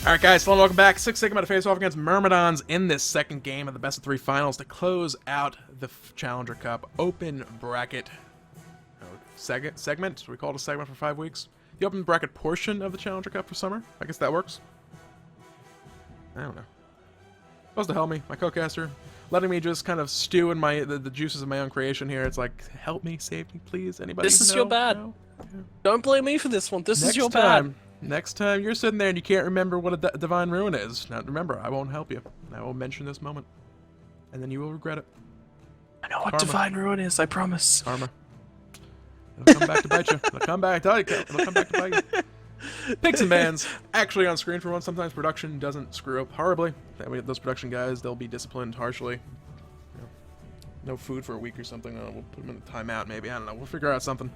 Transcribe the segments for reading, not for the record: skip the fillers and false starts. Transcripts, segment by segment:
Alright guys, hello and welcome back. Six Sigma to face off against Myrmidons in this second game of the best of 3 finals to close out the Challenger Cup open bracket segment. We call it a segment for 5 weeks. The open bracket portion of the Challenger Cup for summer. I guess that works. I don't know. Supposed to help me, my co-caster, letting me just kind of stew in the juices of my own creation here. It's like, help me, save me, please. Anybody? This is your bad. No? Yeah. Don't blame me for this one. This is your time, bad. Next time you're sitting there and you can't remember what a divine ruin is. Now remember, I won't help you. I will mention this moment, and then you will regret it. I know what divine ruin is. I promise. Karma. It'll come back to bite you. It'll come back. It'll come back to bite you. Picks and bans actually on screen for once. Sometimes production doesn't screw up horribly. That way, those production guys, they'll be disciplined harshly. You know, no food for a week or something. We'll put them in a timeout maybe. I don't know. We'll figure out something.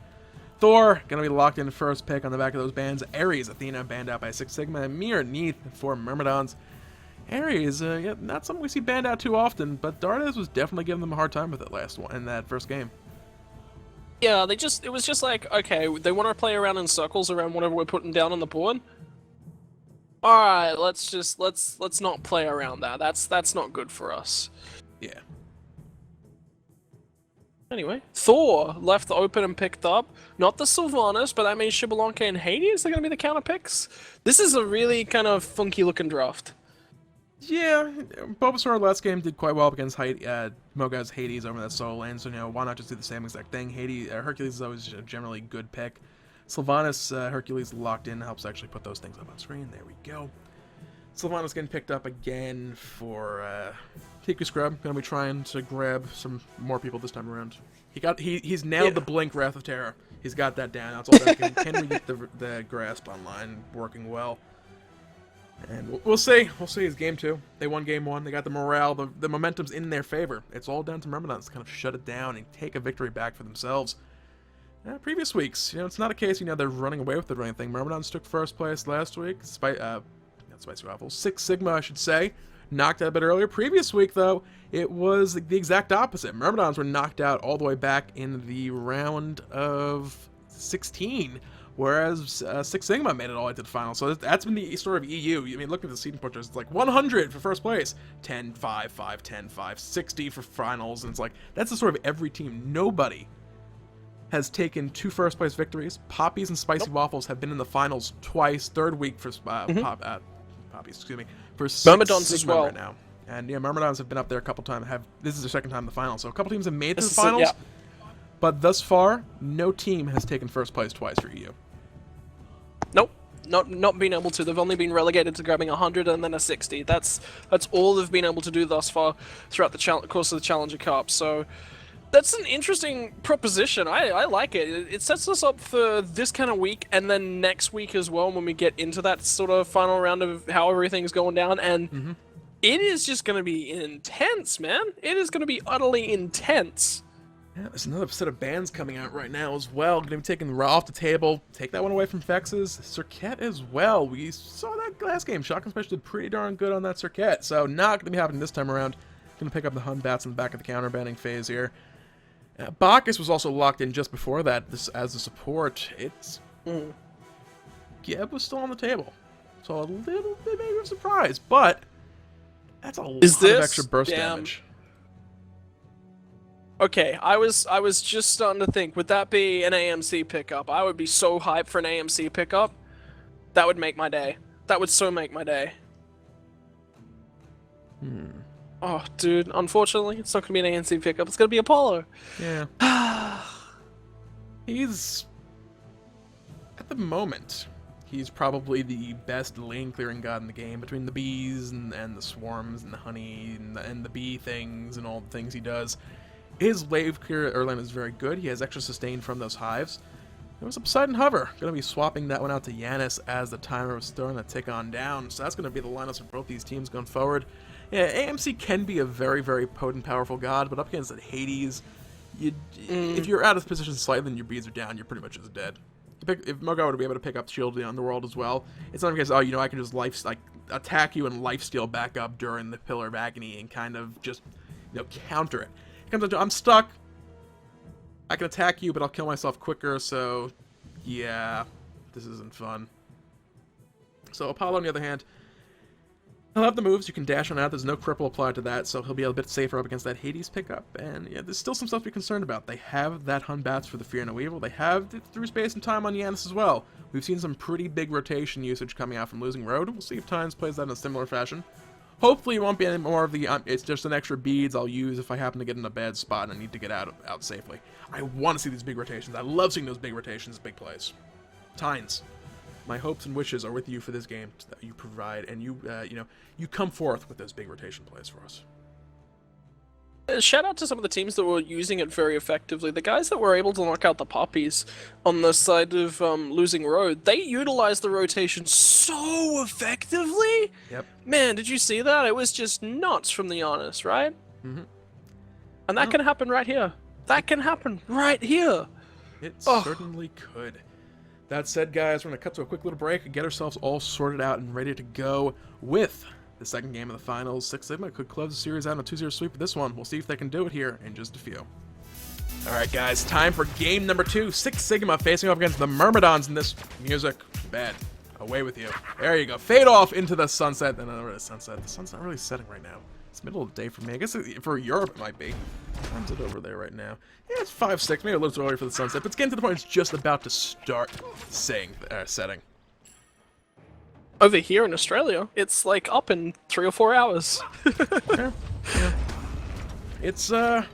Thor, gonna be locked in first pick on the back of those bands. Ares, Athena, banned out by Six Sigma. Mir, Neath for Myrmidons. Ares, yeah, not something we see banned out too often, but Dardas was definitely giving them a hard time with it in that first game. Yeah, it was just like, okay, they want to play around in circles around whatever we're putting down on the board. Alright, let's not play around that. That's not good for us. Yeah. Anyway, Thor left the open and picked up, not the Sylvanus, but that means Xbalanque and Hades are going to be the counter picks. This is a really kind of funky looking draft. Yeah, Bulbasaur last game did quite well against Moga's Hades over that solo lane, so you know, why not just do the same exact thing? Hercules is always a generally good pick. Sylvanus, Hercules locked in, helps actually put those things up on screen. There we go. Sylvanus getting picked up again for Tiku Scrub. Gonna be trying to grab some more people this time around. He's nailed the Blink Wrath of Terror. He's got that down. That's all that can we get the grasp online working well. And we'll see. We'll see. It's game 2. They won game 1. They got the morale. The momentum's in their favor. It's all down to Myrmidons to kind of shut it down and take a victory back for themselves. Previous weeks, you know, it's not a case, you know, they're running away with it or anything. Myrmidons took first place last week. Spicy Waffles. Six Sigma, I should say. Knocked out a bit earlier. Previous week, though, it was the exact opposite. Myrmidons were knocked out all the way back in the round of 16, whereas Six Sigma made it all the way to the final. So that's been the story of EU. I mean, look at the seeding pushers. It's like 100 for first place, 10, 5, 5, 10, 5, 60 for finals. And it's like, that's the story of every team. Nobody has taken 2 first place victories. Poppies and Spicy Waffles have been in the finals twice. Third week for Poppies, excuse me, for Myrmidons as well right now. And yeah, Myrmidons have been up there a couple times. This is their second time in the final, so a couple teams have made it to the finals. But thus far, no team has taken first place twice for EU. Nope, not been able to. They've only been relegated to grabbing 100 and then a 60. That's all they've been able to do thus far throughout the course of the Challenger Cup. So that's an interesting proposition. I like it. It sets us up for this kind of week, and then next week as well when we get into that sort of final round of how everything's going down. And it is just going to be intense, man. It is going to be utterly intense. Yeah, there's another set of bans coming out right now as well. Going to be taking Raw off the table. Take that one away from Fex's. Circuit as well. We saw that last game. Shotgun Special did pretty darn good on that Circuit. So not going to be happening this time around. Going to pick up the Hun Batz in the back of the counter banning phase here. Bacchus was also locked in just before that as a support. Geb was still on the table. So a little bit maybe of a surprise, but that's a lot of extra burst damage. Okay, I was just starting to think, would that be an AMC pickup? I would be so hyped for an AMC pickup. That would make my day. That would so make my day. Oh, dude, unfortunately, it's not going to be an ANC pickup. It's going to be Apollo. Yeah. He's, at the moment, he's probably the best lane clearing god in the game between the bees and the swarms and the honey and the bee things and all the things he does. His wave clear early is very good. He has extra sustain from those hives. There was a Poseidon Hover. Going to be swapping that one out to Janus as the timer was starting to tick on down. So that's going to be the lineups for both these teams going forward. Yeah, AMC can be a very, very potent, powerful god, but up against that Hades, if you're out of position slightly and your beads are down, you're pretty much just dead. If Moga were to be able to pick up Shield on the world as well, it's not because, oh, you know, I can just attack you and lifesteal back up during the Pillar of Agni and kind of just, you know, counter it. It comes down to, I'm stuck. I can attack you, but I'll kill myself quicker, so yeah, this isn't fun. So Apollo, on the other hand, He'll have the moves, you can dash on out, there's no cripple applied to that, so he'll be a bit safer up against that Hades pickup, and yeah, there's still some stuff to be concerned about. They have that Hun Batz for the Fear No Evil, they have the through space and time on Janus as well. We've seen some pretty big rotation usage coming out from Losing Road, we'll see if Tynes plays that in a similar fashion. Hopefully it won't be any more of the, it's just an extra beads I'll use if I happen to get in a bad spot and I need to get out safely. I want to see these big rotations, I love seeing those big rotations, big plays. Tynes. My hopes and wishes are with you for this game that you provide, and you know, you come forth with those big rotation plays for us. Shout out to some of the teams that were using it very effectively. The guys that were able to knock out the puppies on the side of Losing Road, they utilized the rotation so effectively. Yep. Man, did you see that? It was just nuts from the Janus, right? Mm-hmm. And that can happen right here. That can happen right here. It certainly could. That said, guys, we're going to cut to a quick little break and get ourselves all sorted out and ready to go with the second game of the finals. Six Sigma could close the series out on a 2-0 sweep with this one. We'll see if they can do it here in just a few. Alright, guys, time for game number 2. Six Sigma facing off against the Myrmidons in this music. Bad. Away with you. There you go. Fade off into the sunset. No, not really sunset. The sun's not really setting right now. It's middle of the day for me. I guess for Europe it might be. What time's it over there right now? Yeah, it's 5-6. Maybe a little too early for the sunset, but it's getting to the point it's just about to start setting. Over here in Australia, it's like up in 3 or 4 hours. Yeah. It's I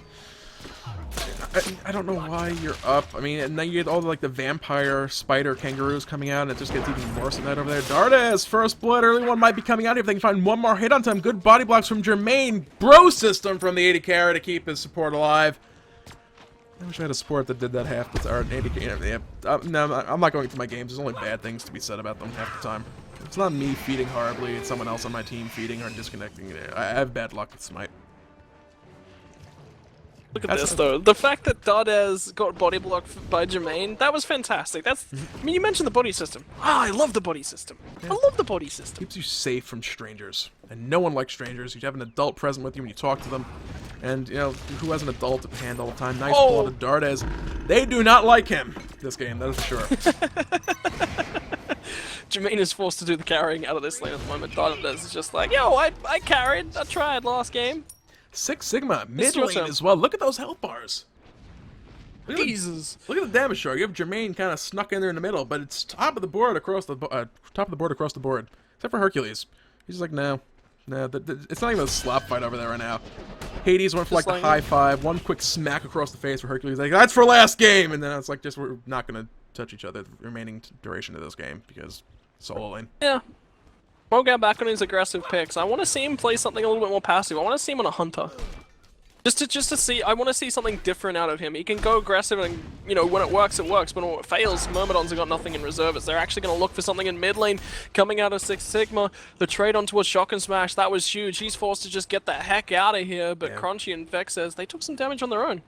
don't know why you're up. I mean, and now you get all the, like, the vampire spider kangaroos coming out, and it just gets even worse than that over there. Dardes, first blood, early one might be coming out if they can find one more hit on time. Good body blocks from Jermaine. Bro system from the 80 carry to keep his support alive. I wish I had a support that did that half, but or an 80 carry. Yeah, no, I'm not going through my games. There's only bad things to be said about them half the time. It's not me feeding horribly, it's someone else on my team feeding or disconnecting. I have bad luck with Smite. Look at this, though. The fact that Dardes got body blocked by Jermaine, that was fantastic. I mean, you mentioned the body system. I love the body system. Yeah. I love the body system. Keeps you safe from strangers. And no one likes strangers. You have an adult present with you when you talk to them. And, you know, who has an adult at hand all the time? Nice ball to Dardes. They do not like him this game, that is for sure. Jermaine is forced to do the carrying out of this lane at the moment. Dardes is just like, yo, I carried. I tried last game. Six Sigma, mid lane as well. Look at those health bars. Jesus. Look at the damage chart. You have Jermaine kind of snuck in there in the middle, but it's top of the board across the board. Except for Hercules. He's just like, no. It's not even a slap fight over there right now. Hades went for like the high five, one quick smack across the face for Hercules. Like, that's for last game, and then it's like, just we're not gonna touch each other the remaining duration of this game because solo lane. Yeah. Won't get back on his aggressive picks. I want to see him play something a little bit more passive. I want to see him on a hunter. Just to see, I want to see something different out of him. He can go aggressive and, you know, when it works, but when it fails, Myrmidons have got nothing in reserve. They're actually going to look for something in mid lane coming out of Six Sigma. The trade on towards Shock and Smash, that was huge. He's forced to just get the heck out of here, but yeah. Crunchy and Vex says they took some damage on their own.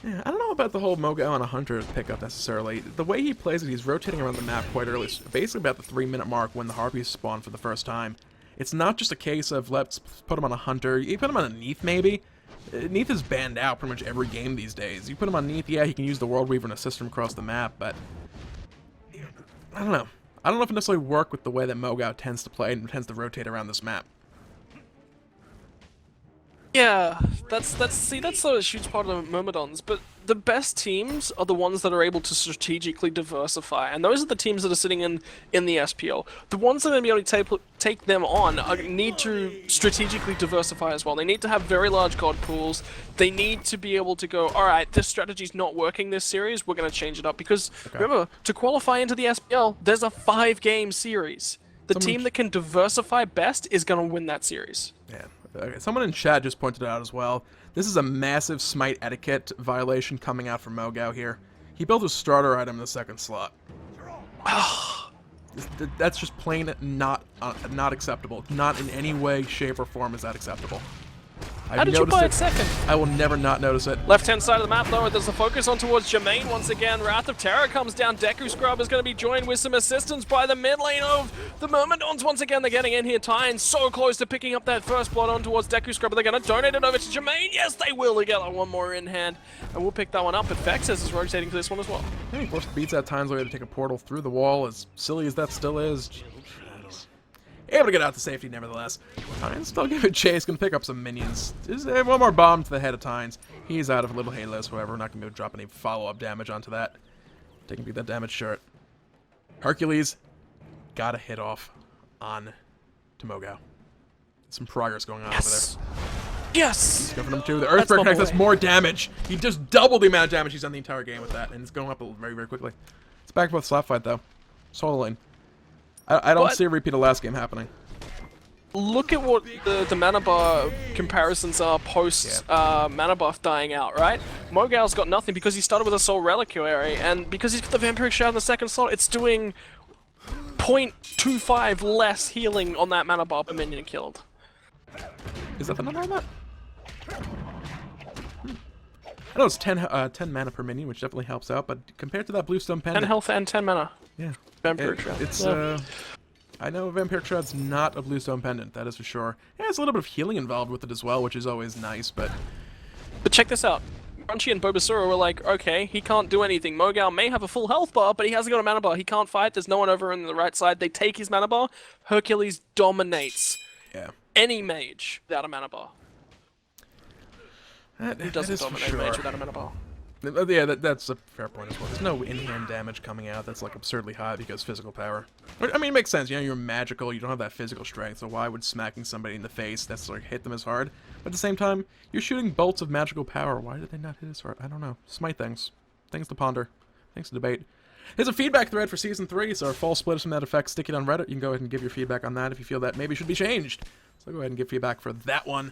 Yeah, I don't know about the whole Mogo on a hunter pickup necessarily. The way he plays it, he's rotating around the map quite early, basically about the 3-minute mark when the Harpies spawn for the first time. It's not just a case of let's put him on a hunter. You put him on a Neath maybe. Neath is banned out pretty much every game these days. You put him on Neath, yeah, he can use the World Weaver and assist him across the map, but I don't know. I don't know if it necessarily work with the way that Mogao tends to play and tends to rotate around this map. Yeah, that's a huge part of the Myrmidons, but the best teams are the ones that are able to strategically diversify, and those are the teams that are sitting in the SPL. The ones that are going to be able to take them on need to strategically diversify as well. They need to have very large god pools. They need to be able to go, alright, this strategy's not working this series, we're going to change it up, because remember, to qualify into the SPL, there's a 5-game series. The team that can diversify best is going to win that series. Yeah. Okay, someone in chat just pointed it out as well. This is a massive Smite etiquette violation coming out from Mogao here. He built a starter item in the second slot. That's just plain not acceptable. Not in any way, shape, or form is that acceptable. How did you buy it second? I will never not notice it. Left-hand side of the map, though, there's a focus on towards Jermaine once again. Wrath of Terror comes down. Deku Scrub is going to be joined with some assistance by the mid lane of the Myrmidons. Once again, they're getting in here. Tyne so close to picking up that first blood on towards Deku Scrub, but they're going to donate it over to Jermaine. Yes, they will. They get one more in hand, and we'll pick that one up. But Vexes is rotating for this one as well. He forced beats at times where he had to take a portal through the wall, as silly as that still is. Able to get out to safety nevertheless. Tynes still give it chase, gonna pick up some minions. Just one more bomb to the head of Tynes. He's out of little halos, however, we're not gonna be able to drop any follow-up damage onto that. Taking beat that damage short. Hercules got a hit off on Tomogo. Some progress going on over there. Yes! He's going for them too. The Earthbreak connects us more damage. He just doubled the amount of damage he's done the entire game with that, and it's going up very, very quickly. It's back with slap fight though. Solo lane. I don't see a repeat of last game happening. Look at what the mana bar comparisons are post mana buff dying out, right? Mogal's got nothing because he started with a Soul Reliquary, and because he's got the Vampiric Shroud in the second slot, it's doing 0.25 less healing on that mana bar per minion killed. Is that the number on that? I know it's 10 mana per minion, which definitely helps out, but compared to that Bluestone Pendant... 10 health and 10 mana. Yeah. Vampiric Shroud. It's, I know Vampiric Shroud's not a Bluestone Pendant, that is for sure. Yeah, there's a little bit of healing involved with it as well, which is always nice, but... But check this out. Crunchy and Bulbasaur were like, okay, he can't do anything. Mogal may have a full health bar, but he hasn't got a mana bar. He can't fight. There's no one over on the right side. They take his mana bar. Hercules dominates any mage without a mana bar. He doesn't dominate a mage without a mana bar. Yeah, that's a fair point as well. There's no in-hand damage coming out that's like absurdly high because physical power. I mean, it makes sense. You know, you're magical. You don't have that physical strength, so why would smacking somebody in the face necessarily hit them as hard? But at the same time, you're shooting bolts of magical power. Why did they not hit as hard? I don't know. Smite things. Things to ponder. Things to debate. There's a feedback thread for Season 3, so our fall splitters from that effect, stick it on Reddit. You can go ahead and give your feedback on that if you feel that maybe should be changed. So go ahead and give feedback for that one.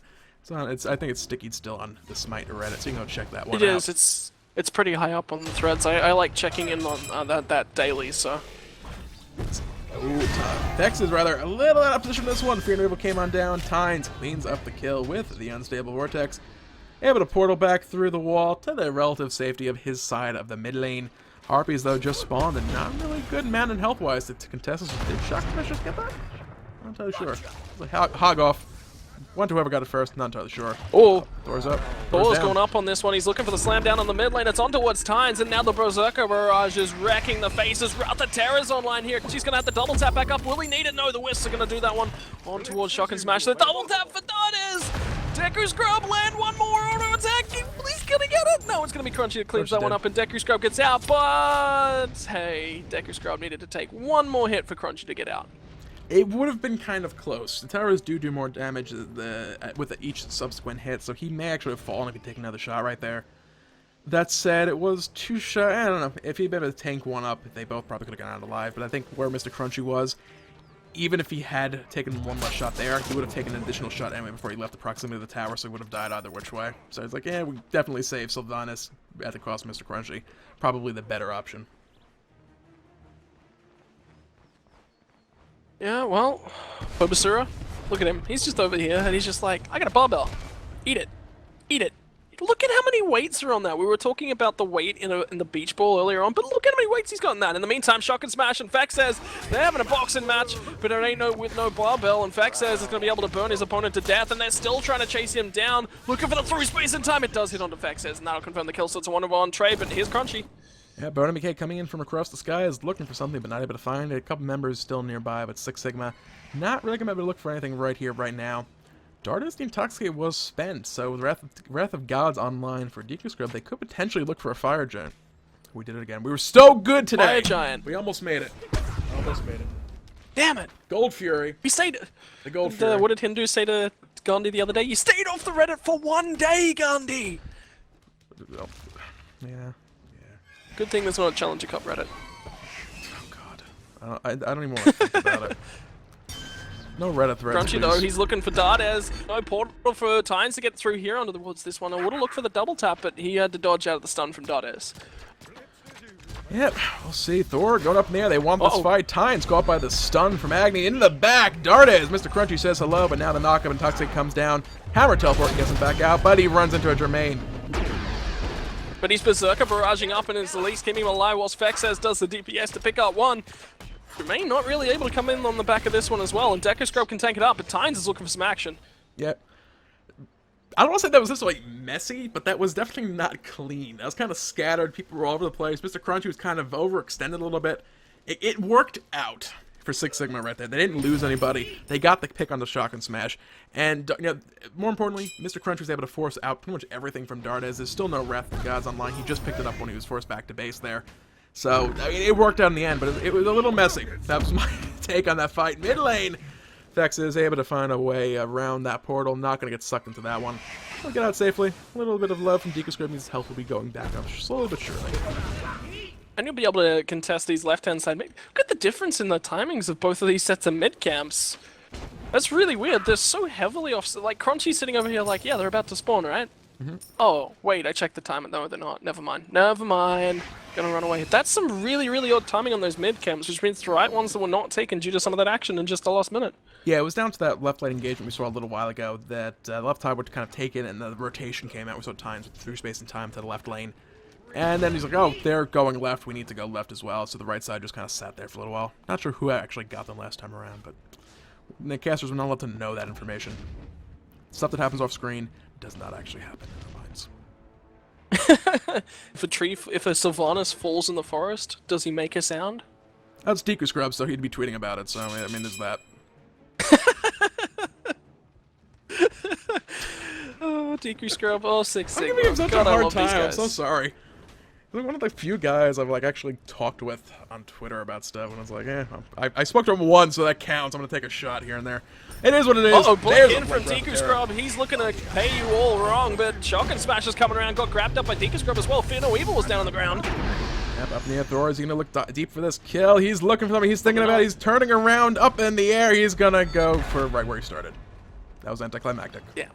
I think it's stickied still on the Smite Reddit, so you can go check that one out. It is. It's pretty high up on the threads. I like checking in on that daily, so... Ooh, Vex is rather a little out of position for this one. Fear and Rival came on down. Tynes cleans up the kill with the Unstable Vortex. Able to portal back through the wall to the relative safety of his side of the mid lane. Harpies, though, just spawned and not really good mana and health-wise to contest us. Did Shockmash just get that? I'm not entirely sure. It's like hog off. Went to whoever got it first, not entirely sure. Oh, Thor's up. Thor's going up on this one. He's looking for the slam down on the mid lane. It's on towards Tynes, and now the Berserker Barrage is wrecking the faces. The Terror's online here. She's going to have to double tap back up. Will he need it? No, the Wisps are going to do that one. On towards Shock and Smash. The double tap for Dardes. Deku Scrub land one more auto attack. He's going to get it. No, it's going to be Crunchy that cleans that one up, and Deku Scrub gets out. But, hey, Deku Scrub needed to take one more hit for Crunchy to get out. It would have been kind of close. The towers do more damage with each subsequent hit, so he may actually have fallen if he'd taken another shot right there. That said, it was 2 shots. I don't know. If he'd been able to tank one up, they both probably could have gotten out alive. But I think where Mr. Crunchy was, even if he had taken one less shot there, he would have taken an additional shot anyway before he left the proximity of the tower, so he would have died either which way. So it's like, yeah, we definitely saved Sylvanus at the cost of Mr. Crunchy. Probably the better option. Yeah, well, Bulbasaur, look at him. He's just over here, and he's just like, I got a barbell. Eat it. Eat it. Look at how many weights are on that. We were talking about the weight in the beach ball earlier on, but look at how many weights he's got in that. In the meantime, Shock and Smash and Fex says they're having a boxing match, but it ain't with no barbell, and Fex says it's going to be able to burn his opponent to death, and they're still trying to chase him down, looking for the through space in time. It does hit onto Fex says, and that'll confirm the kill, so it's a 1-1 trade, but here's Crunchy. Yeah, Bonham McKay coming in from across the sky is looking for something but not able to find it. A couple members still nearby, but Six Sigma not really going to be able to look for anything right here, right now. Dardas the Intoxicate was spent, so with Wrath of Gods online for Deku Scrub, they could potentially look for a Fire Giant. We did it again. We were so good today! Fire Giant. We almost made it. Almost made it. Damn it! Gold Fury. We stayed... The Gold Fury. What did Hindu say to Gandhi the other day? You stayed off the Reddit for 1 day, Gandhi! Yeah. Good thing there's not a Challenger Cup Reddit. Oh god. I don't even want to think about it. No Reddit threads, Crunchy though, he's looking for Dardes. No portal for Tynes to get through here onto the woods this one. I would have looked for the double tap, but he had to dodge out of the stun from Dardes. Yep, we'll see. Thor going up in the air. They want this fight. Tynes caught by the stun from Agni into the back. Dardes, Mr. Crunchy says hello, but now the knockup and Toxic comes down. Hammer teleport gets him back out, but he runs into a Germain. But he's Berserker barraging up and is at least keeping him alive whilst Fexes does the DPS to pick up one. Jermaine not really able to come in on the back of this one as well, and Deku Scrub can tank it up, but Tynes is looking for some action. Yep. I don't want to say that was just like messy, but that was definitely not clean. That was kind of scattered. People were all over the place. Mr. Crunchy was kind of overextended a little bit. It worked out for Six Sigma right there. They didn't lose anybody. They got the pick on the shotgun smash. And, you know, more importantly, Mr. Crunch was able to force out pretty much everything from Dardes. There's still no Wrath of the Gods online. He just picked it up when he was forced back to base there. So, I mean, it worked out in the end, but it was a little messy. That was my take on that fight. Mid lane, Vex is able to find a way around that portal. Not going to get sucked into that one. He'll get out safely. A little bit of love from Deku Scrib. His health will be going back up slowly but surely. And you'll be able to contest these left-hand side. Look at the difference in the timings of both of these sets of mid camps. That's really weird. They're so heavily off. Like, Crunchy's sitting over here like, yeah, they're about to spawn, right? Oh, wait, I checked the time. No, they're not. Never mind. Never mind. Gonna run away. That's some really, really odd timing on those mid camps, which means the right ones that were not taken due to some of that action in just the last minute. Yeah, it was down to that left lane engagement we saw a little while ago that the left side would kind of take it, and the rotation came out. We saw times through space and time to the left lane. And then he's like, oh, they're going left. We need to go left as well. So the right side just kind of sat there for a little while. Not sure who actually got them last time around, but the casters were not allowed to know that information. Stuff that happens off screen does not actually happen in our minds. If a Sylvanus falls in the forest, does he make a sound? That's Deku Scrub, so he'd be tweeting about it. So I mean, there's that. Oh, Deku Scrub. Oh, Six Sigma. I'm giving him such God, a I hard love these time. I'm guys. so sorry. He's one of the few guys I've like actually talked with on Twitter about stuff, and I was like, I spoke to him once, so that counts. I'm gonna take a shot here and there. It is what it is. Uh-oh, There's blink in a from Breath of Deku Terror. Scrub. He's looking to pay you all wrong, but Shotgun Smash is coming around. Got grabbed up by Deku Scrub as well. Fear No Evil was down on the ground. Yep, up in the air. Thor is he gonna look deep for this kill. He's looking for something. He's thinking about it. He's turning around up in the air. He's gonna go for right where he started. That was anticlimactic. Yeah.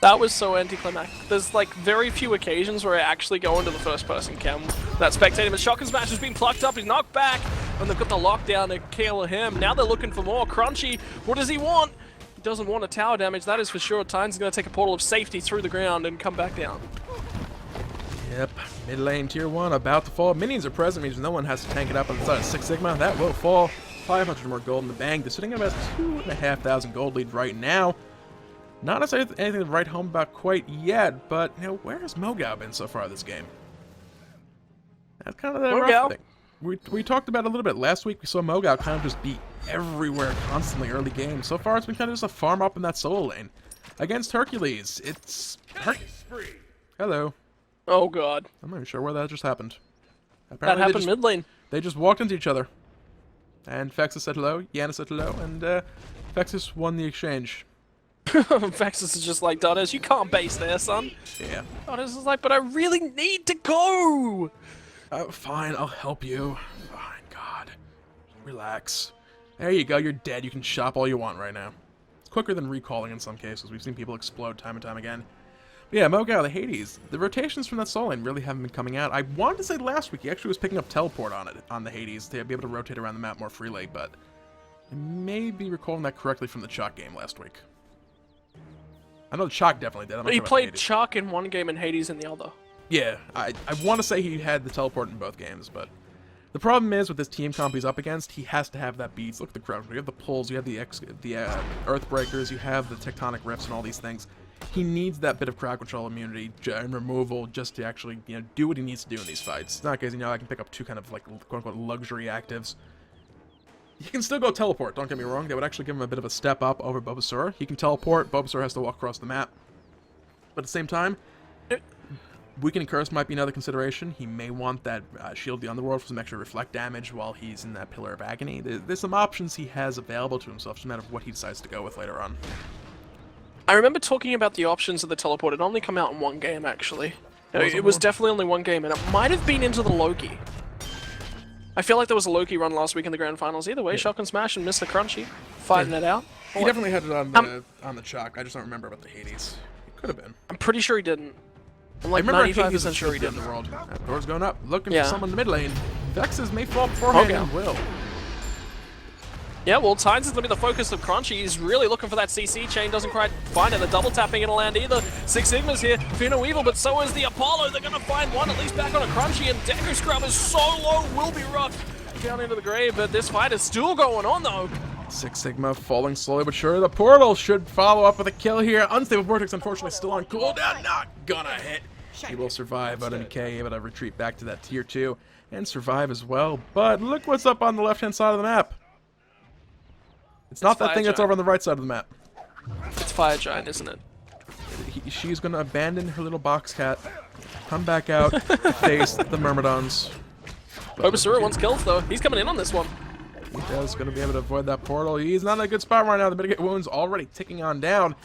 That was so anticlimactic. There's like very few occasions where I actually go into the first person cam. That spectator, but Shotgun Smash has been plucked up, he's knocked back, and they've got the lockdown to kill him. Now they're looking for more. Crunchy, what does he want? He doesn't want a tower damage, that is for sure. Tyne's gonna take a portal of safety through the ground and come back down. Yep, mid lane tier 1 about to fall. Minions are present, means no one has to tank it up on the side of Six Sigma. That will fall. 500 more gold in the bank. They're sitting at about 2,500 gold lead right now. Not necessarily anything to write home about quite yet, but, you know, where has Mogao been so far this game? That's kind of the rough thing. We talked about it a little bit. Last week we saw Mogao kind of just be everywhere constantly early game. So far it's been kind of just a farm up in that solo lane. Against Hercules, it's... Hello. Oh god. I'm not even sure where that just happened. That happened mid lane. They just walked into each other. And Fexus said hello, Janus said hello, and Fexus won the exchange. Bacchus is just like, Dardes, you can't base there, son. Yeah. Dardes is like, but I really need to go! Fine, I'll help you. Fine, God. Relax. There you go, you're dead. You can shop all you want right now. It's quicker than recalling in some cases. We've seen people explode time and time again. But yeah, Mogao, the Hades. The rotations from that soul lane really haven't been coming out. I wanted to say last week he actually was picking up teleport on the Hades to be able to rotate around the map more freely, but I may be recalling that correctly from the Chalk game last week. I know the Chalk definitely did. I'm not He sure about played Hades. Chalk in one game and Hades in the other. Yeah, I want to say he had the teleport in both games, but the problem is with this team comp he's up against, he has to have that beats. Look at the crowd. You have the pulls, you have the Earthbreakers, you have the tectonic rifts and all these things. He needs that bit of crowd control immunity and removal just to actually, you know, do what he needs to do in these fights. It's not because, you know, I can pick up two kind of like quote-unquote luxury actives. He can still go teleport, don't get me wrong. That would actually give him a bit of a step up over Bulbasaur. He can teleport, Bulbasaur has to walk across the map. But at the same time, Weakening Curse might be another consideration. He may want that Shield the Underworld for some extra reflect damage while he's in that Pillar of Agony. There's some options he has available to himself, just a matter of what he decides to go with later on. I remember talking about the options of the teleport. It only come out in one game, actually. It was definitely only one game, and it might have been into the Loki. I feel like there was a Loki run last week in the Grand Finals. Either way, Shotgun Smash and Mr. Crunchy fighting it out. He definitely had it on the Chalk. I just don't remember about the Hades. It could have been. I'm pretty sure he didn't. I'm like I remember 95% sure he did in didn't. the world. Thor's going up, looking Yeah. for someone in the mid lane. Vexes may fall beforehand and will. Yeah, well, Tynes is going to be the focus of Crunchy. He's really looking for that CC chain. Doesn't quite find it. The double tapping going to land either. Six Sigma's here. Fear No Evil, but so is the Apollo. They're going to find one, at least back on a Crunchy. And Deku Scrub is so low, will be roughed down into the grave. But this fight is still going on, though. Six Sigma falling slowly but sure. The portal should follow up with a kill here. Unstable Vortex, unfortunately, still on cooldown. Not gonna hit. He will survive, but MK able to retreat back to that tier 2. and survive as well. But look what's up on the left-hand side of the map. It's not that thing that's over on the right side of the map. It's Fire Giant, isn't it? She's going to abandon her little box cat, come back out, face the Myrmidons. Obasura wants kills, though. He's coming in on this one. He does going to be able to avoid that portal. He's not in a good spot right now. The mitigate wounds already ticking on down.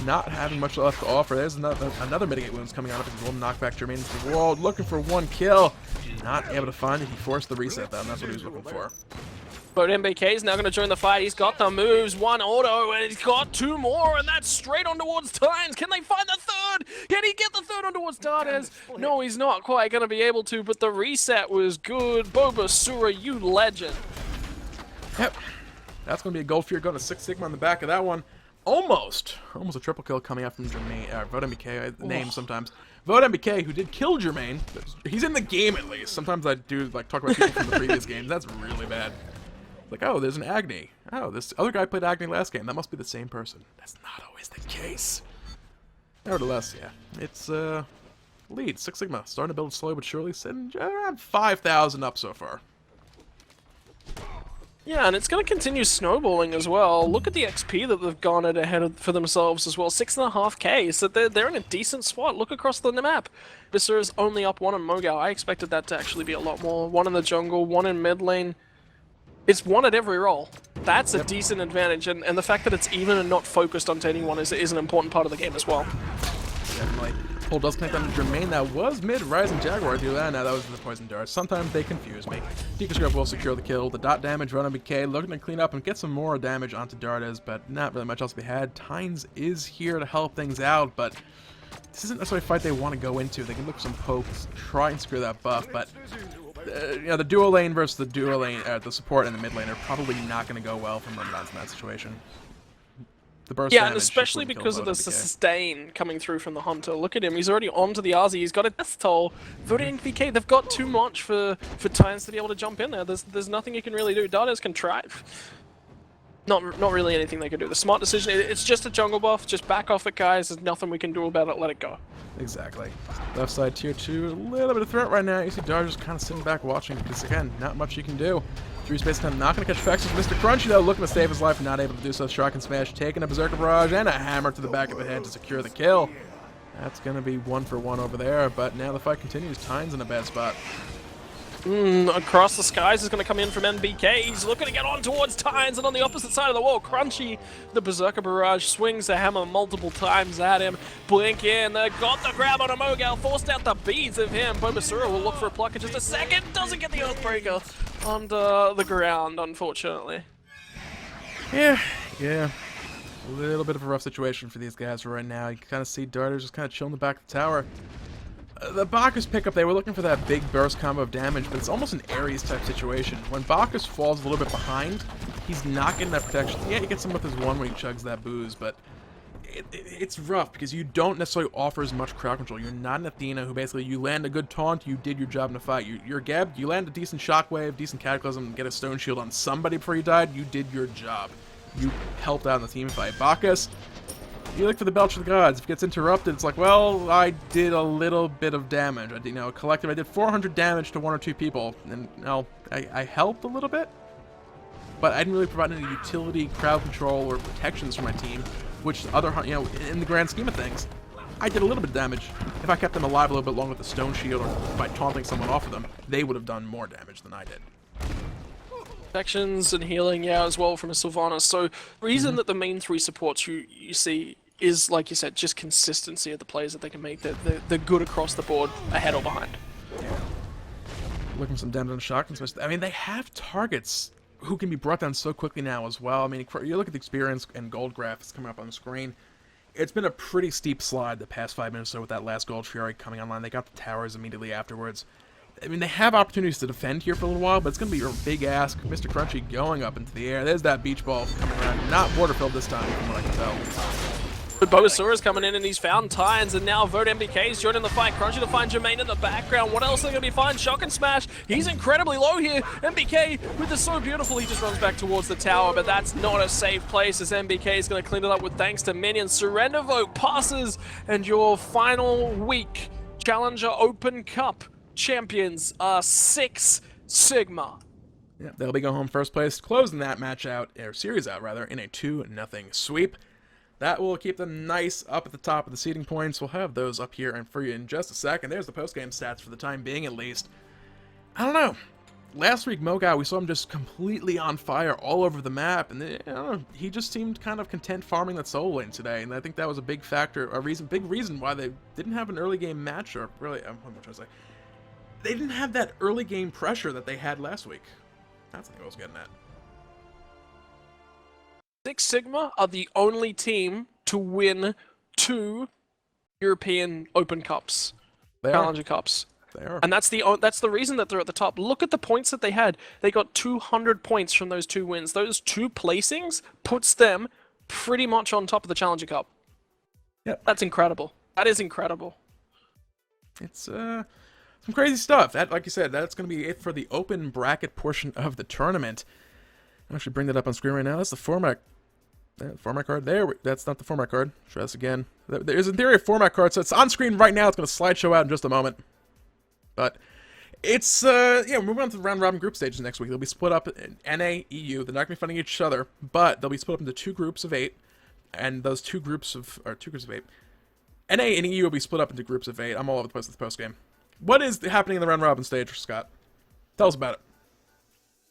Not having much left to offer. There's another mitigate wounds coming out of his little knockback Jermaine into the wall. Looking for one kill. Not able to find it. He forced the reset, though, and that's what he was looking for. But MBK is now going to join the fight. He's got the moves, one auto, and he's got two more, and that's straight on towards Tynes. Can they find the third? Can he get the third on towards Dardes? No, he's not quite going to be able to, but the reset was good. Bobasura, you legend. Yep. That's going to be a gold fear going to Six Sigma on the back of that one. Almost a triple kill coming out from Jermaine. Vote MBK, name sometimes. Vote MBK, who did kill Jermaine. He's in the game at least. Sometimes I do like talk about people from the previous games. That's really bad. Like, oh, there's an Agni. Oh, this other guy played Agni last game. That must be the same person. That's not always the case. Nevertheless, yeah. It's, lead. Six Sigma. Starting to build slowly but surely. Sitting around 5,000 up so far. Yeah, and it's going to continue snowballing as well. Look at the XP that they've garnered ahead for themselves as well. 6.5k, so they're in a decent spot. Look across the map. Viscera's only up one on Mogao. I expected that to actually be a lot more. One in the jungle, one in mid lane. It's one at every role. That's a decent advantage, and the fact that it's even and not focused onto anyone is an important part of the game as well. Definitely. Pull does connect on Jermaine. That was mid Rising Jaguar do that. Now that was the poison dart. Sometimes they confuse me. Deacon Scrub will secure the kill. The dot damage run on BK, looking to clean up and get some more damage onto Dardes, but not really much else to be had. Tynes is here to help things out, but this isn't necessarily a fight they want to go into. They can look for some pokes, try and secure that buff, but you know, the duo lane versus the duo lane, the support and the mid lane are probably not going to go well for Myrmidons in that situation. The burst yeah, and especially because of the sustain coming through from the Hunter. Look at him, he's already onto the RZ, he's got a death toll. Voting VK, they've got too much for Tynes to be able to jump in there. There's nothing you can really do. Dardes can try. Not really anything they can do. The smart decision, it's just a jungle buff, just back off it, guys. There's nothing we can do about it, let it go. Exactly. Left side tier 2, a little bit of threat right now. You see Dardes just kind of sitting back watching because, again, not much you can do. Through space time, not going to catch Fexus. Mr. Crunchy, though, looking to save his life, not able to do so. Shock and Smash, taking a Berserker Barrage and a hammer to the back of the head to secure the kill. That's going to be 1 for 1 over there, but now the fight continues. Tynes in a bad spot. Across the skies is going to come in from MBK. He's looking to get on towards Tynes, and on the opposite side of the wall, Crunchy, the Berserker Barrage, swings the hammer multiple times at him. Blink in, they got the grab on a Mogao, forced out the beads of him. Bobasura will look for a pluck in just a second, doesn't get the Earthbreaker onto the ground, unfortunately. Yeah. A little bit of a rough situation for these guys right now. You can kind of see Dardes just kind of chilling in the back of the tower. The Bacchus pickup, they were looking for that big burst combo of damage, but it's almost an Ares type situation. When Bacchus falls a little bit behind, he's not getting that protection. Yeah, he gets him with his one where he chugs that booze, but it's rough because you don't necessarily offer as much crowd control. You're not an Athena who basically, you land a good taunt, you did your job in a fight. You're Geb, you land a decent shockwave, decent cataclysm, and get a stone shield on somebody before you died, you did your job. You helped out in the team fight. Bacchus, you look for the belch of the gods. If it gets interrupted, it's like, well, I did a little bit of damage. Collective, I did 400 damage to 1 or 2 people, and I helped a little bit, but I didn't really provide any utility, crowd control, or protections for my team, which in the grand scheme of things, I did a little bit of damage. If I kept them alive a little bit longer with the stone shield or by taunting someone off of them, they would have done more damage than I did. Protections and healing, yeah, as well from a Sylvanus. So, reason that the main 3 supports you see is, like you said, just consistency of the plays that they can make. They're good across the board, ahead or behind. Yeah. Looking for some damage on shock. I mean, they have targets who can be brought down so quickly now as well. I mean, you look at the experience and gold graph that's coming up on the screen. It's been a pretty steep slide the past 5 minutes or so with that last gold Fury coming online. They got the towers immediately afterwards. I mean, they have opportunities to defend here for a little while, but it's going to be a big ask. Mr. Crunchy going up into the air. There's that beach ball coming around. Not border filled this time, from what I can tell. But Bobasura's coming in and he's found Tynes, and now Vote MBK's joining the fight. Crunchy to find Jermaine in the background. What else are they going to be finding? Shock and Smash. He's incredibly low here. MBK with the So Beautiful. He just runs back towards the tower, but that's not a safe place as MBK is going to clean it up with thanks to minions. Surrender Vote passes, and your final week Challenger Open Cup champions are Six Sigma. Yeah, they'll be going home first place, closing that match out, or series out rather, in a 2-0 sweep. That will keep them nice up at the top of the seeding points. We'll have those up here and for you in just a second. There's the post-game stats for the time being, at least. I don't know. Last week, Moga, we saw him just completely on fire all over the map, and I don't know, he just seemed kind of content farming that solo lane today, and I think that was a big factor, big reason why they didn't have an early game match, or really, what am I trying to say? They didn't have that early game pressure that they had last week. That's the thing I was getting at. Six Sigma are the only team to win 2 European Open Cups, Challenger Cups. They are. And that's the reason that they're at the top. Look at the points that they had. They got 200 points from those 2 wins. Those 2 placings puts them pretty much on top of the Challenger Cup. Yep. That's incredible. That is incredible. It's some crazy stuff. That, like you said, that's going to be it for the open bracket portion of the tournament. I'll actually bring that up on screen right now. That's the format. Format card there. That's not the format card. Try this again. There's in theory a format card, so it's on screen right now. It's going to slideshow out in just a moment. But it's yeah, we're moving on to the round robin group stages next week. They'll be split up in NA, EU. They're not going to be fighting each other, but they'll be split up into 2 groups of 8, and those 2 groups of 8. NA and EU will be split up into groups of 8. I'm all over the place with the post game. What is happening in the round robin stage, Scott? Tell us about it.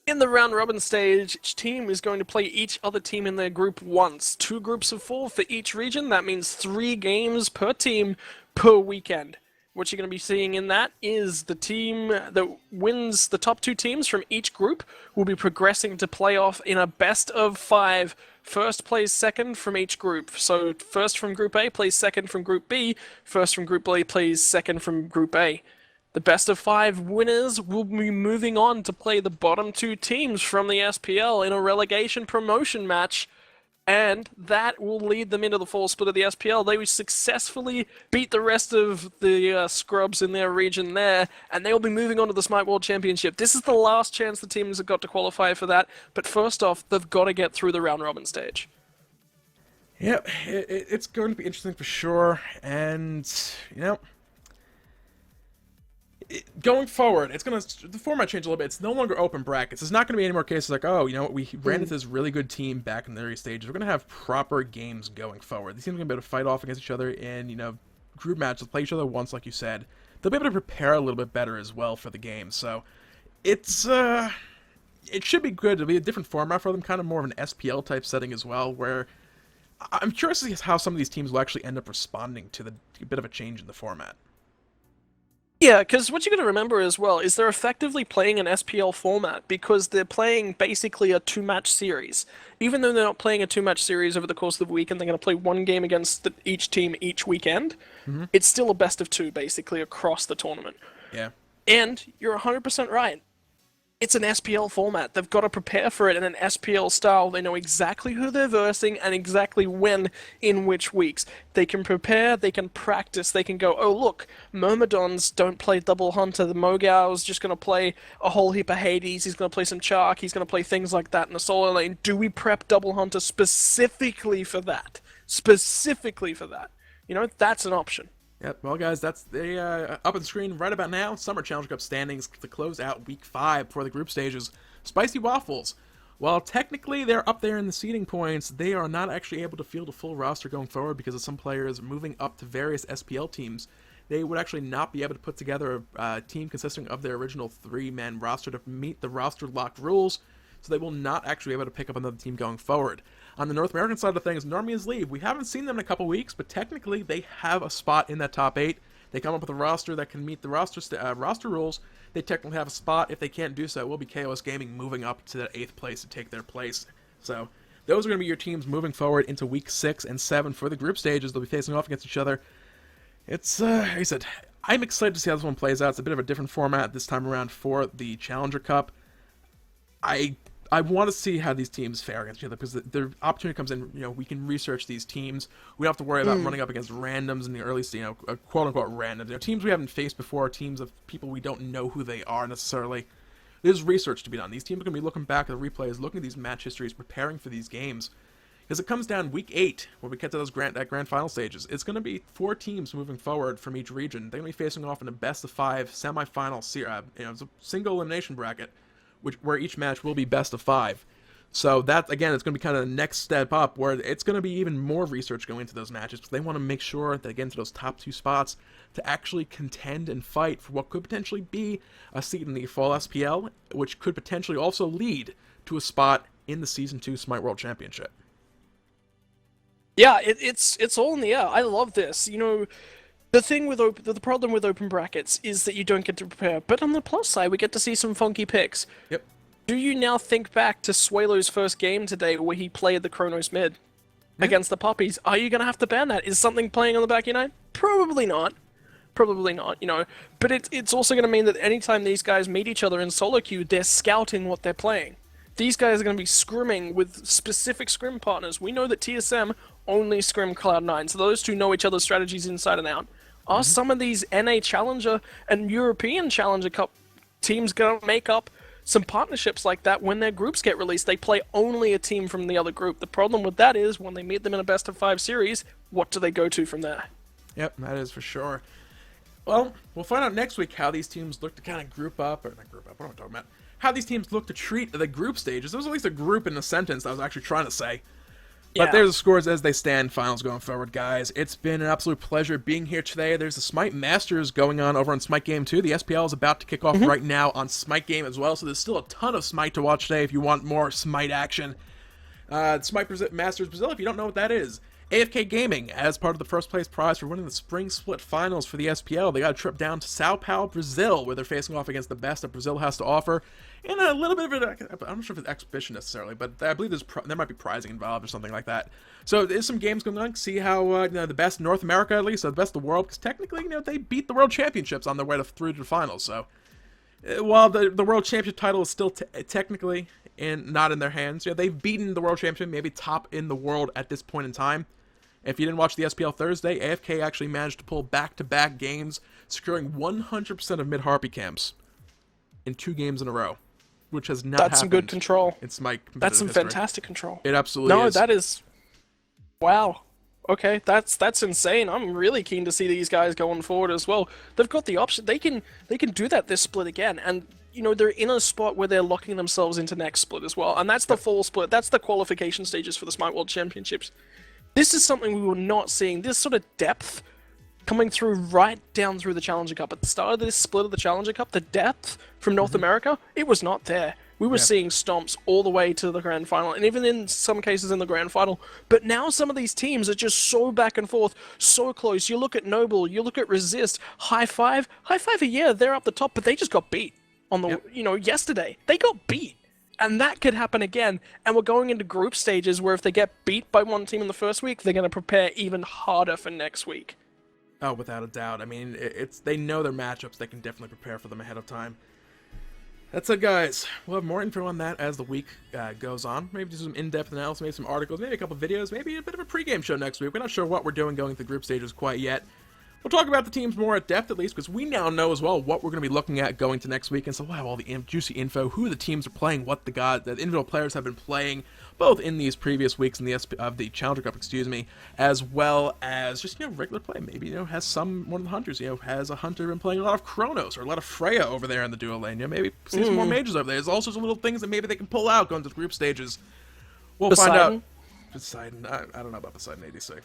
In the round robin stage, each team is going to play each other team in their group once. 2 groups of 4 for each region. That means 3 games per team per weekend. What you're going to be seeing in that is the team that wins the top 2 teams from each group will be progressing to playoff in a best of 5. First plays second from each group. So first from Group A plays second from Group B. First from Group A plays second from Group A. The best of 5 winners will be moving on to play the bottom 2 teams from the SPL in a relegation promotion match, and that will lead them into the fall split of the SPL. They will successfully beat the rest of the scrubs in their region there, and they will be moving on to the Smite World Championship. This is the last chance the teams have got to qualify for that, but first off, they've got to get through the round robin stage. Yep, it's going to be interesting for sure, and, you know, going forward, the format changed a little bit. It's no longer open brackets. It's not going to be any more cases like, oh, you know what, we ran into this really good team back in the early stages. We're going to have proper games going forward. These teams are going to be able to fight off against each other in, you know, group matches, play each other once, like you said. They'll be able to prepare a little bit better as well for the game. So it's it should be good. It'll be a different format for them, kind of more of an SPL type setting as well, where I'm curious to see how some of these teams will actually end up responding to a bit of a change in the format. Yeah, because what you got to remember as well is they're effectively playing an SPL format because they're playing basically a 2-match series. Even though they're not playing a 2-match series over the course of the week and they're going to play 1 game against each team each weekend, it's still a best of 2 basically across the tournament. Yeah. And you're 100% right. It's an SPL format. They've got to prepare for it in an SPL style. They know exactly who they're versing and exactly when in which weeks. They can prepare, they can practice, they can go, oh look, Myrmidons don't play Double Hunter. The Mogau's just going to play a whole heap of Hades. He's going to play some Chark. He's going to play things like that in the solo lane. Do we prep Double Hunter specifically for that? Specifically for that. You know, that's an option. Yep, well guys, that's the up on the screen right about now. Summer Challenger Cup standings to close out Week 5 for the group stages. Spicy Waffles, while technically they're up there in the seeding points, they are not actually able to field a full roster going forward because of some players moving up to various SPL teams. They would actually not be able to put together a team consisting of their original 3-man roster to meet the roster locked rules, so they will not actually be able to pick up another team going forward. On the North American side of things, Normies leave. We haven't seen them in a couple weeks, but technically they have a spot in that top 8. They come up with a roster that can meet the roster rules. They technically have a spot. If they can't do so, it will be KOS Gaming moving up to that 8th place to take their place. So those are going to be your teams moving forward into Week 6 and 7 for the group stages. They'll be facing off against each other. It's, like I said, I'm excited to see how this one plays out. It's a bit of a different format this time around for the Challenger Cup. I want to see how these teams fare against each other because the opportunity comes in, you know, we can research these teams. We don't have to worry about running up against randoms in the early, you know, quote-unquote randoms. You know, teams we haven't faced before, teams of people we don't know who they are necessarily. There's research to be done. These teams are going to be looking back at the replays, looking at these match histories, preparing for these games. is it comes down week 8 when we get to those grand final stages. It's going to be 4 teams moving forward from each region. They're going to be facing off in a best of 5 semifinal, it's a single elimination bracket, where each match will be best of 5. So that, again, it's going to be kind of the next step up, where it's going to be even more research going into those matches, because they want to make sure that they get into those top 2 spots to actually contend and fight for what could potentially be a seat in the fall SPL, which could potentially also lead to a spot in the Season 2 Smite World Championship. Yeah, it's all in the air. I love this. You know, the thing with the problem with open brackets is that you don't get to prepare. But on the plus side, we get to see some funky picks. Yep. Do you now think back to Suelo's first game today, where he played the Kronos mid against the Puppies? Are you gonna have to ban that? Is something playing on the back of your nine? Probably not. Probably not. You know, but it's also gonna mean that anytime these guys meet each other in solo queue, they're scouting what they're playing. These guys are going to be scrimming with specific scrim partners. We know that TSM only scrim Cloud9, so those two know each other's strategies inside and out. Are some of these NA Challenger and European Challenger Cup teams going to make up some partnerships like that when their groups get released? They play only a team from the other group. The problem with that is, when they meet them in a best-of-5 series, what do they go to from there? Yep, that is for sure. Well, we'll find out next week how these teams look to kind of group up, or not group up, what am I talking about? How these teams look to treat the group stages. There was at least a group in the sentence I was actually trying to say. Yeah. But there's the scores as they stand, finals going forward, guys. It's been an absolute pleasure being here today. There's the Smite Masters going on over on Smite Game 2. The SPL is about to kick off right now on Smite Game as well, so there's still a ton of Smite to watch today if you want more Smite action. Smite Masters Brazil, if you don't know what that is. AFK Gaming, as part of the first place prize for winning the Spring Split Finals for the SPL, they got a trip down to Sao Paulo, Brazil, where they're facing off against the best that Brazil has to offer, in a little bit of I'm not sure if it's exhibition necessarily, but I believe there might be prizing involved or something like that. So there's some games going on, see how the best North America, at least, or the best of the world, because technically, they beat the World Championships on their way through to the finals, so while the World Championship title is still technically not in their hands, they've beaten the World Championship, maybe top in the world at this point in time. If you didn't watch the SPL Thursday, AFK actually managed to pull back-to-back games, securing 100% of mid-Harpy camps in 2 games in a row, which has not happened. That's some good control. It's my That's some history. fantastic control. It absolutely is. No, that is... Wow. Okay, that's insane. I'm really keen to see these guys going forward as well. They've got the option. They can do that this split again, and they're in a spot where they're locking themselves into next split as well, and that's the fall split. That's the qualification stages for the Smite World Championships. This is something we were not seeing. This sort of depth coming through right down through the Challenger Cup. At the start of this split of the Challenger Cup, the depth from North America, it was not there. We were seeing stomps all the way to the Grand Final, and even in some cases in the Grand Final. But now some of these teams are just so back and forth, so close. You look at Noble, you look at Resist, High Five, they're up the top, but they just got beat on the, yesterday. They got beat. And that could happen again, and we're going into group stages where if they get beat by one team in the first week, they're going to prepare even harder for next week. Oh, without a doubt. I mean, they know their matchups. They can definitely prepare for them ahead of time. That's it, guys. We'll have more info on that as the week goes on. Maybe do some in-depth analysis, maybe some articles, maybe a couple videos, maybe a bit of a pregame show next week. We're not sure what we're doing going through group stages quite yet. We'll talk about the teams more at depth, at least, because we now know as well what we're going to be looking at going to next week. And so we'll have all the juicy info, who the teams are playing, what the individual players have been playing, both in these previous weeks in the Challenger Cup, as well as just, regular play. Maybe, has one of the hunters, has a hunter been playing a lot of Kronos or a lot of Freya over there in the duo lane. Maybe see some more mages over there. There's all sorts of little things that maybe they can pull out going to the group stages. We'll find out. Poseidon? I don't know about Poseidon ADC.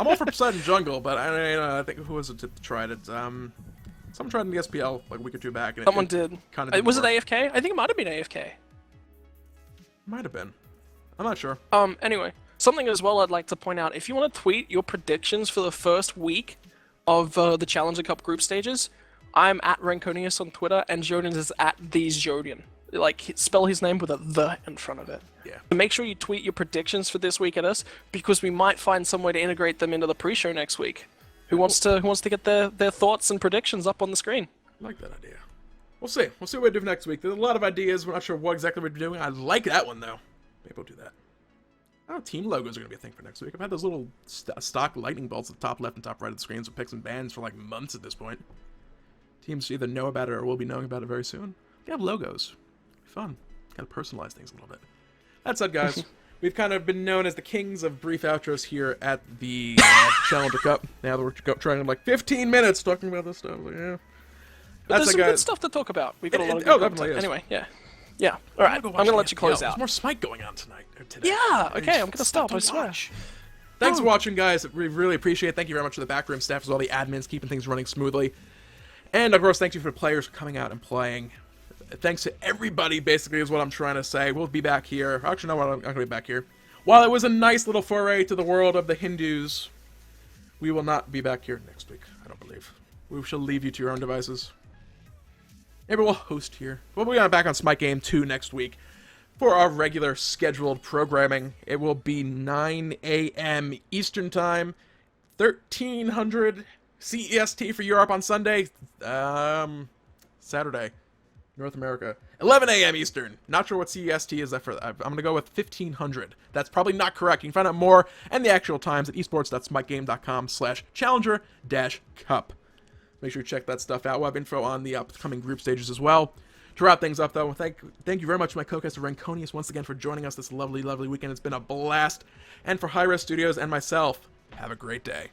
I'm all for Poseidon jungle, but I think who was it that tried it? Someone tried in the SPL like a week or 2 back. And Someone did. Was it AFK? I think it might have been AFK. Might have been. I'm not sure. Anyway, something as well I'd like to point out. If you want to tweet your predictions for the first week of the Challenger Cup group stages, I'm at Ranconius on Twitter, and Jodian is at TheseJodian. Spell his name with a "the" in front of it. Yeah. Make sure you tweet your predictions for this week at us, because we might find some way to integrate them into the pre-show next week. Who wants to get their thoughts and predictions up on the screen? I like that idea. We'll see. We'll see what we do next week. There's a lot of ideas. We're not sure what exactly we're doing. I like that one, though. Maybe we'll do that. I don't know, team logos are going to be a thing for next week. I've had those little stock lightning bolts at the top left and top right of the screens with picks and bans for months at this point. Teams either know about it or will be knowing about it very soon. We have logos. Fun. Gotta personalize things a little bit. That's it, guys. we've kind of been known as the kings of brief outros here at the Challenger Cup. Now that we're trying like 15 minutes talking about this stuff. Like, yeah. But there's some good stuff to talk about. We've got a lot of good definitely content. Anyway, yeah. Yeah. All right. I'm going to let you close out. There's more Smite going on tonight. Or today. Yeah. Okay. I'm going to stop. I swear. Thanks for watching, guys. We really appreciate it. Thank you very much to the backroom staff as well, the admins, keeping things running smoothly. And, of course, thank you for the players for coming out and playing. Thanks to everybody, basically, is what I'm trying to say. We'll be back here. Actually, no, I'm not going to be back here. While it was a nice little foray to the world of the Hindus, we will not be back here next week, I don't believe. We shall leave you to your own devices. Maybe we'll host here. We'll be back on Smite Game 2 next week. For our regular scheduled programming, it will be 9 a.m. Eastern Time, 1300 CEST for Europe on Sunday, Saturday, North America, 11 a.m. Eastern. Not sure what CEST is for. I'm going to go with 1500. That's probably not correct. You can find out more and the actual times at esports.smitegame.com/challenger-cup. Make sure you check that stuff out. We'll have info on the upcoming group stages as well. To wrap things up, though, thank you very much to my co-caster Ranconius once again for joining us this lovely, lovely weekend. It's been a blast. And for hi-rez Studios and myself, have a great day.